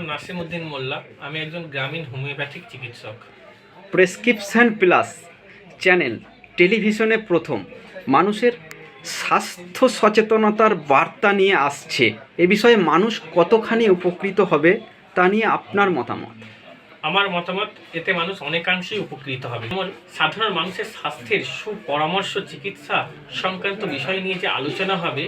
নাম নাসিমউদ্দিন মোল্লা। আমি একজন গ্রামীণ হোমিওপ্যাথিক চিকিৎসক। প্রেসক্রিপশন প্লাস চ্যানেল টেলিভিশনে প্রথম মানুষের স্বাস্থ্য সচেতনতার বার্তা নিয়ে আসছে। এ বিষয়ে মানুষ কতখানি উপকৃত হবে তা নিয়ে আপনার মতামত? আমার মতামত, এতে মানুষ অনেকাংশেই উপকৃত হবে। যেমন সাধারণ মানুষের স্বাস্থ্যের সুপরামর্শ চিকিৎসা সংক্রান্ত বিষয় নিয়ে যে আলোচনা হবে,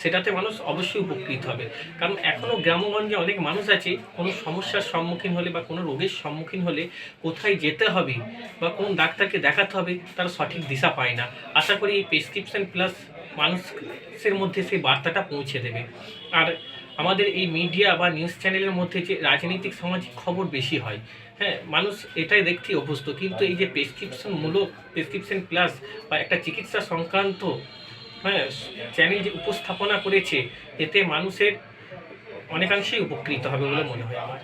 সেটাতে মানুষ অবশ্যই উপকৃত হবে। কারণ এখনও গ্রামগঞ্জে অনেক মানুষ আছে, কোনো সমস্যার সম্মুখীন হলে বা কোনো রোগের সম্মুখীন হলে কোথায় যেতে হবে বা কোন ডাক্তারকে দেখাতে হবে তারা সঠিক দিশা পায় না। আশা করি এই প্রেসক্রিপশন প্লাস মানুষের মধ্যে সেই বার্তাটা পৌঁছে দেবে। আর আমাদের এই মিডিয়া বা নিউজ চ্যানেলের মধ্যে যে রাজনৈতিক সামাজিক খবর বেশি হয়, মানুষ এটাই দেখতে অভ্যস্ত, কিন্তু এই যে প্রেসক্রিপশন প্লাস বা একটা চিকিৎসা সংক্রান্ত চ্যানেল যে উপস্থাপনা করেছে, এতে মানুষের অনেকাংশেই উপকৃত হবে বলে মনে হয় আমার।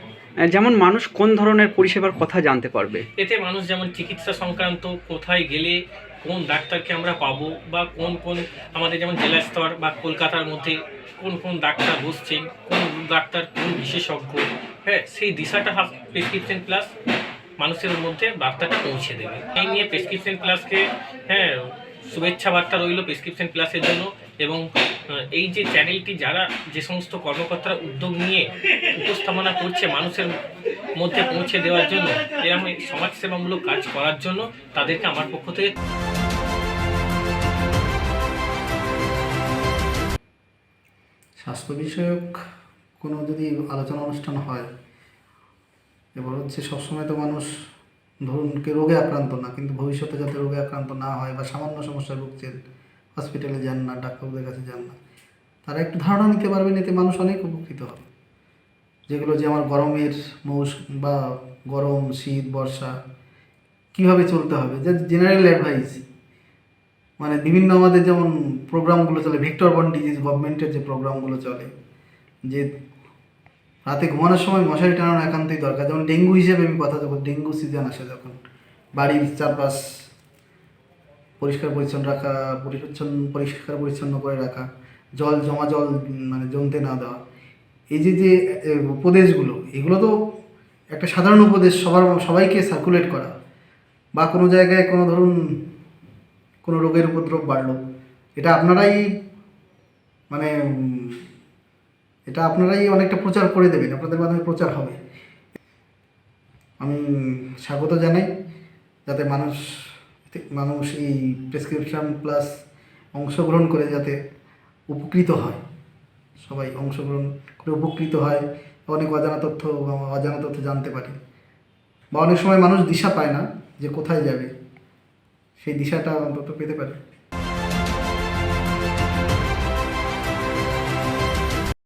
যেমন মানুষ কোন ধরনের পরিষেবার কথা জানতে পারবে? এতে মানুষ যেমন চিকিৎসা সংক্রান্ত কোথায় গেলে কোন ডাক্তারকে আমরা পাবো, বা কোন কোন আমাদের যেমন জেলা স্তর বা কলকাতার মধ্যে কোন কোন ডাক্তার বসছেন, কোন ডাক্তার কোন বিশেষজ্ঞ, সেই দিশাটা প্রেসক্রিপশন প্লাস মানুষের মধ্যে বার্তাটা পৌঁছে দেবে। এই নিয়ে প্রেসক্রিপশন প্লাসকে শুভেচ্ছা বার্তা রইল প্রেসক্রিপশন প্লাসের জন্য। এবং এই যে চ্যানেলটি যারা যে সমস্ত কর্মকর্তারা উদ্যোগ নিয়ে উপস্থাপনা করছে মানুষের মধ্যে পৌঁছে দেওয়ার জন্য, এরকম সমাজসেবামূলক কাজ করার জন্য তাদেরকে আমার পক্ষ থেকে স্বাস্থ্য বিষয়ক কোনো যদি আলোচনা অনুষ্ঠান হয়, এবার হচ্ছে সবসময় তো মানুষ ধরুন রোগে আক্রান্ত না, কিন্তু ভবিষ্যতে যাতে রোগে আক্রান্ত না হয় বা সামান্য সমস্যায় ভুগছেন, হসপিটালে যান না, ডাক্তারদের কাছে যান না, তারা একটু ধারণা নিতে পারবেন, এতে মানুষ অনেক উপকৃত হবে। যেগুলো যে আমার গরমের মৌসুম বা গরম, শীত, বর্ষা কীভাবে চলতে হবে, যে জেনারেল অ্যাডভাইস, মানে বিভিন্ন আমাদের যেমন প্রোগ্রামগুলো চলে, ভেক্টর বর্ন ডিজিজ গভর্নমেন্টের যে প্রোগ্রামগুলো চলে, যে রাতে ঘুমানোর সময় মশারি টানানো একান্তই দরকার। যেমন ডেঙ্গু হিসেবে আমি কথা, যখন ডেঙ্গু সিজন আসে, যখন বাড়ির চারপাশ পরিষ্কার পরিচ্ছন্ন রাখা, পরিষ্কার পরিচ্ছন্ন করে রাখা, জল মানে জমতে না দেওয়া, এই যে যে উপদেশগুলো, এগুলো তো একটা সাধারণ উপদেশ, সবাইকে সার্কুলেট করা। বা কোনো জায়গায় কোনো ধরুন কোনো রোগের উপদ্রব বাড়লো, এটা আপনারাই অনেকটা প্রচার করে দেবেন, আপনাদের মাধ্যমে প্রচার হবে। আমি স্বাগত জানাই, যাতে মানুষ এই প্রেসক্রিপশন প্লাস অংশগ্রহণ করে যাতে উপকৃত হয়, সবাই অংশগ্রহণ করে উপকৃত হয়, অনেক অজানা তথ্য জানতে পারে। বা অনেক সময় মানুষ দিশা পায় না যে কোথায় যাবে, সেই দিশাটা অন্তত পেতে পারে।